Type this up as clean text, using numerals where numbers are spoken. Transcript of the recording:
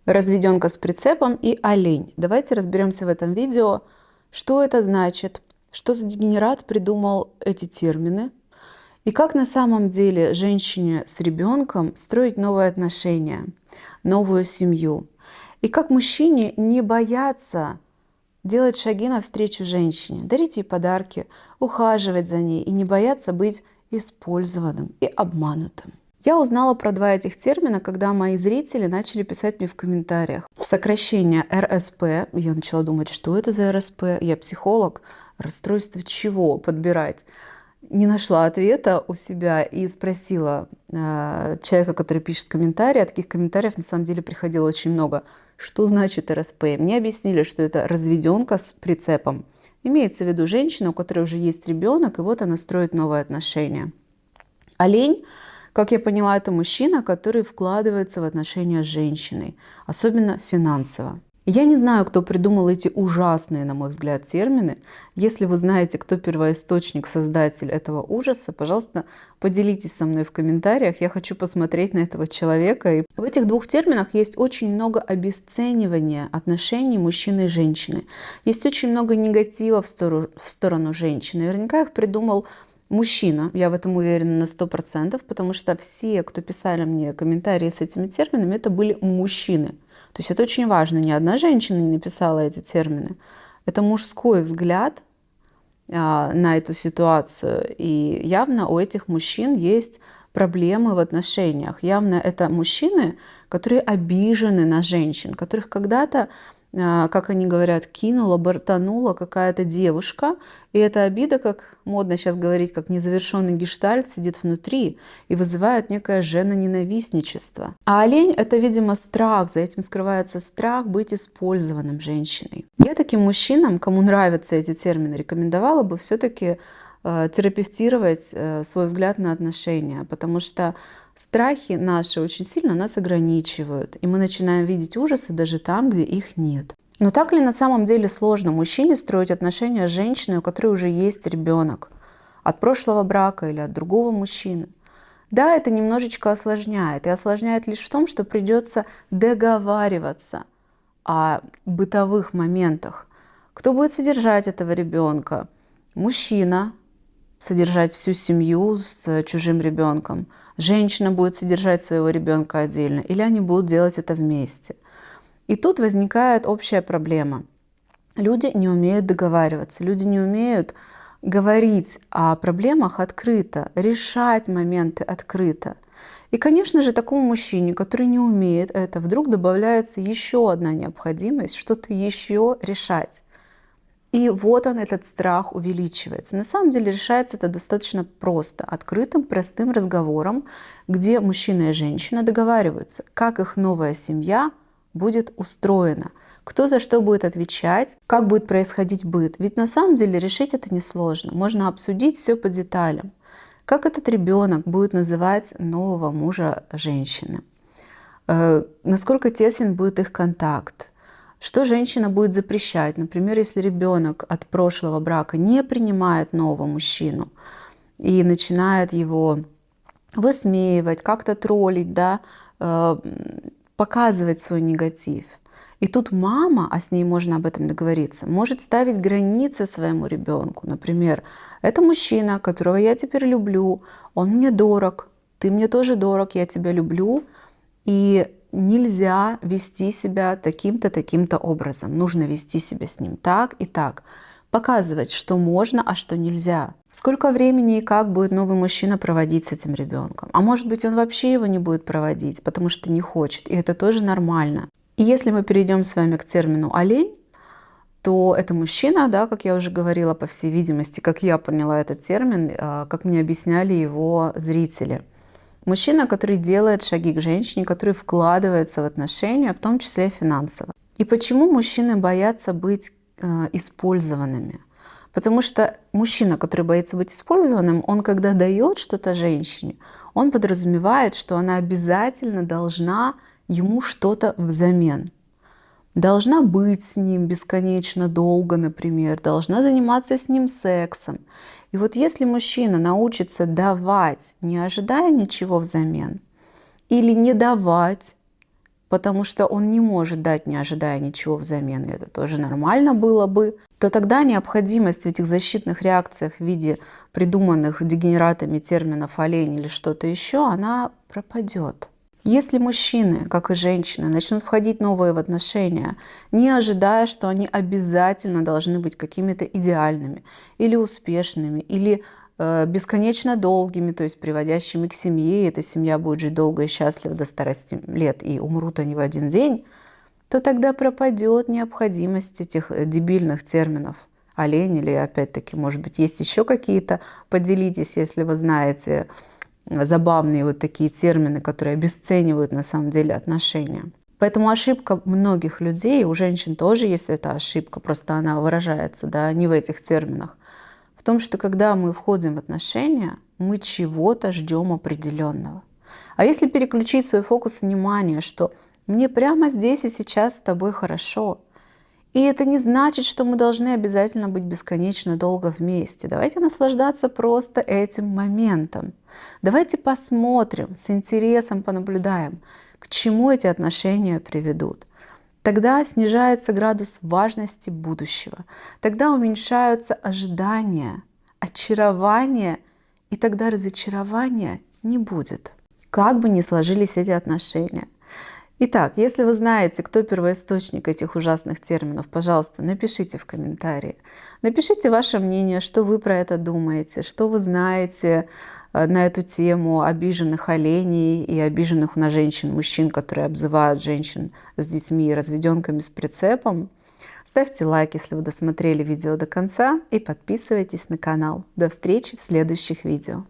Разведенка с прицепом и олень. Давайте разберемся в этом видео, что это значит, что за дегенерат придумал эти термины, и как на самом деле женщине с ребенком строить новые отношения, новую семью. И как мужчине не бояться делать шаги навстречу женщине, дарить ей подарки, ухаживать за ней и не бояться быть использованным и обманутым. Я узнала про два этих термина, когда мои зрители начали писать мне в комментариях. Сокращение РСП. Я начала думать, что это за РСП. Я психолог. Расстройство чего подбирать? Не нашла ответа у себя и спросила человека, который пишет комментарии. А таких комментариев на самом деле приходило очень много. Что значит РСП? Мне объяснили, что это разведенка с прицепом. Имеется в виду женщина, у которой уже есть ребенок, и вот она строит новые отношения. Олень, как я поняла, это мужчина, который вкладывается в отношения с женщиной, особенно финансово. Я не знаю, кто придумал эти ужасные, на мой взгляд, термины. Если вы знаете, кто первоисточник, создатель этого ужаса, пожалуйста, поделитесь со мной в комментариях. Я хочу посмотреть на этого человека. И в этих двух терминах есть очень много обесценивания отношений мужчины и женщины. Есть очень много негатива в сторону женщины. Наверняка их придумал мужчина, я в этом уверена на 100%, потому что все, кто писали мне комментарии с этими терминами, это были мужчины. То есть это очень важно. Ни одна женщина не написала эти термины. Это мужской взгляд на эту ситуацию. И явно у этих мужчин есть проблемы в отношениях. Явно это мужчины, которые обижены на женщин, которых когда-то, как они говорят, кинула, бортанула какая-то девушка. И эта обида, как модно сейчас говорить, как незавершенный гештальт сидит внутри и вызывает некое женоненавистничество. А олень — это, видимо, страх. За этим скрывается страх быть использованным женщиной. Я таким мужчинам, кому нравятся эти термины, рекомендовала бы все-таки терапевтировать свой взгляд на отношения, потому что страхи наши очень сильно нас ограничивают, и мы начинаем видеть ужасы даже там, где их нет. Но так ли на самом деле сложно мужчине строить отношения с женщиной, у которой уже есть ребенок от прошлого брака или от другого мужчины? Да, это немножечко осложняет, и осложняет лишь в том, что придется договариваться о бытовых моментах. Кто будет содержать этого ребенка? Мужчина содержать всю семью с чужим ребенком. Женщина будет содержать своего ребенка отдельно, или они будут делать это вместе. И тут возникает общая проблема. Люди не умеют договариваться, люди не умеют говорить о проблемах открыто, решать моменты открыто. И, конечно же, такому мужчине, который не умеет это, вдруг добавляется еще одна необходимость, что-то еще решать. И вот он, этот страх, увеличивается. На самом деле решается это достаточно просто, открытым, простым разговором, где мужчина и женщина договариваются, как их новая семья будет устроена, кто за что будет отвечать, как будет происходить быт. Ведь на самом деле решить это несложно. Можно обсудить все по деталям. Как этот ребенок будет называть нового мужа женщины, насколько тесен будет их контакт, что женщина будет запрещать. Например, если ребенок от прошлого брака не принимает нового мужчину и начинает его высмеивать, как-то троллить, да, показывать свой негатив. И тут мама, а с ней можно об этом договориться, может ставить границы своему ребенку. Например, это мужчина, которого я теперь люблю, он мне дорог, ты мне тоже дорог, я тебя люблю, и нельзя вести себя таким-то, таким-то образом. Нужно вести себя с ним так и так. Показывать, что можно, а что нельзя. Сколько времени и как будет новый мужчина проводить с этим ребенком. А может быть, он вообще его не будет проводить, потому что не хочет. И это тоже нормально. И если мы перейдем с вами к термину «олень», то это мужчина, да, как я уже говорила, по всей видимости, как я поняла этот термин, как мне объясняли его зрители. Мужчина, который делает шаги к женщине, который вкладывается в отношения, в том числе финансово. И почему мужчины боятся быть использованными? Потому что мужчина, который боится быть использованным, он когда дает что-то женщине, он подразумевает, что она обязательно должна ему что-то взамен. Должна быть с ним бесконечно долго, например, должна заниматься с ним сексом. И вот если мужчина научится давать, не ожидая ничего взамен, или не давать, потому что он не может дать, не ожидая ничего взамен, и это тоже нормально было бы, то тогда необходимость в этих защитных реакциях в виде придуманных дегенератами терминов олень или что-то еще, она пропадет. Если мужчины, как и женщины, начнут входить новые в отношения, не ожидая, что они обязательно должны быть какими-то идеальными или успешными, или бесконечно долгими, то есть приводящими к семье, и эта семья будет жить долго и счастливо до старости лет, и умрут они в один день, то тогда пропадет необходимость этих дебильных терминов олень, или опять-таки, может быть, есть еще какие-то, поделитесь, если вы знаете забавные вот такие термины, которые обесценивают на самом деле отношения. Поэтому ошибка многих людей, у женщин тоже есть эта ошибка, просто она выражается, да, не в этих терминах, в том, что когда мы входим в отношения, мы чего-то ждем определенного. А если переключить свой фокус внимания, что мне прямо здесь и сейчас с тобой хорошо, и это не значит, что мы должны обязательно быть бесконечно долго вместе. Давайте наслаждаться просто этим моментом. Давайте посмотрим, с интересом понаблюдаем, к чему эти отношения приведут. Тогда снижается градус важности будущего. Тогда уменьшаются ожидания, очарование, и тогда разочарования не будет. Как бы ни сложились эти отношения. Итак, если вы знаете, кто первоисточник этих ужасных терминов, пожалуйста, напишите в комментарии. Напишите ваше мнение, что вы про это думаете, что вы знаете на эту тему обиженных оленей и обиженных на женщин мужчин, которые обзывают женщин с детьми и разведенками с прицепом. Ставьте лайк, если вы досмотрели видео до конца, и подписывайтесь на канал. До встречи в следующих видео.